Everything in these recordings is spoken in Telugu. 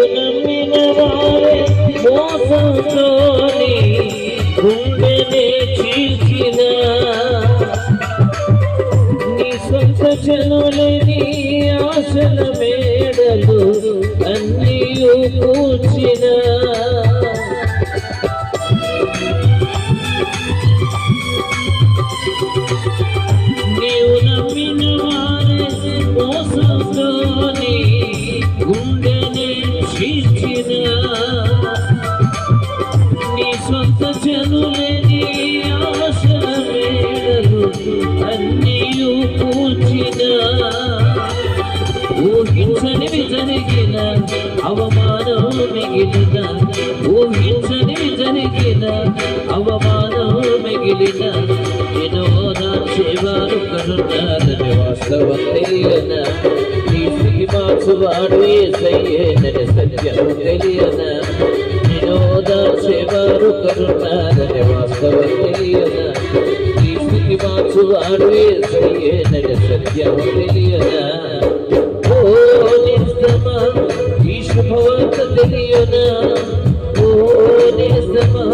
నమ్మిన వారే మోసంతోని గుండెనే చీల్చిన నీ సొంత జనులని ఆశల మేడలు అన్నీ కూర్చిన నీవు నమ్మిన వారే మోసంతోని గుండెనే చీల్చిన నీ సొంత జనులని ఆశల మేడలు అన్నీ కూర్చిన ఊహించనివి జరిగిన అవమానం మిగిలిన ఊహించనివి జరిగిన అవమానం మిగిలిన ఓదార్చేవారు కరుణాలని వాస్తవం తెలియన నీ స్థితి మార్చువాడు యేసయ్యేనని సత్యం తెలియన నేను ఓదార్చేవారు కరుణాలని వాస్తవం తెలియన నీ స్థితి మార్చువాడు యేసయ్యేనని సత్యం తెలియన ఓ నిస్తమా ఈ శుభవార్త తెలియన ఓ నిస్తమా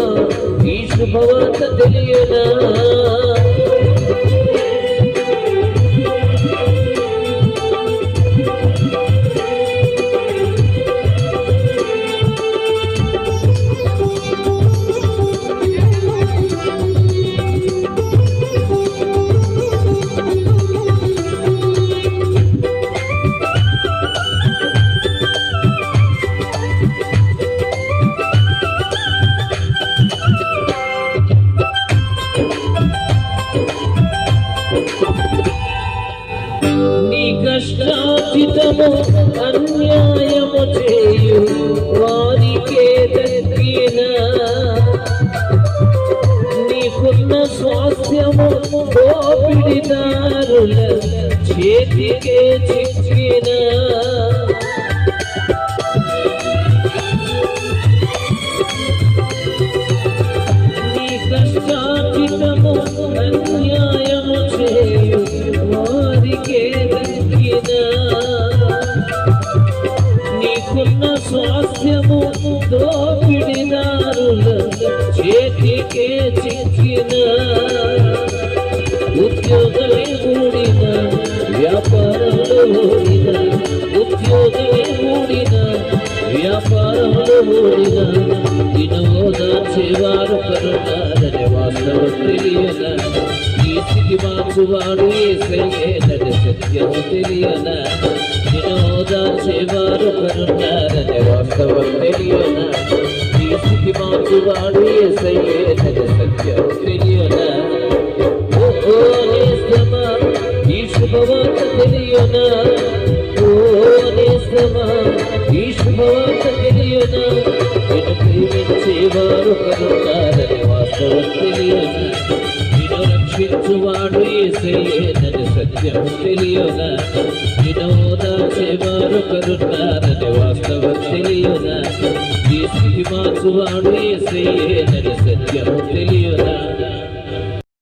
ఈ శుభవార్త తెలియన కష్టాచితము అన్యాయము చేయు వారికే దక్కిన నీకున్న స్వాస్థ్యము దోపిడిదారుల చేతికే చిక్కిన నీ కష్టాచితము అన్యాయము చేయు వారికే నీకున్న స్వాస్థ్యము దోపిడిదారుల చేతికే చిక్కిన ఉద్యోగమే ఊడిన వ్యాపారంలో ఊడిన ఉద్యోగమే ఊడిన వ్యాపారంలో ఊడిన ఓదార్చేవారు కరుణాలని వాస్తవం తెలియన ఈ స్థితి మార్చువాడు యేసయ్యేనని సత్యం తెలియన ఓదార్చేవారు కరుణాలని వాస్తవం తెలియన ఈ స్థితి మార్చువాడు యేసయ్యేనని సత్యం తెలియన ఓ నేస్తమా ఈ శుభవార్త తెలియన ఓ నేస్తమా ఈ శుభవార్త తెలియన నిన్ను ప్రేమించేవారు కరుణాలని వాస్తవం తెలియన నిన్ను రక్షించువాడు యేసయ్యేనని సత్యం తెలియన నిన్ను ఓదార్చేవారు కరుణాలని వాస్తవం తెలియన ఈ స్థితి మార్చువాడు యేసయ్యేనని సత్యం తెలియన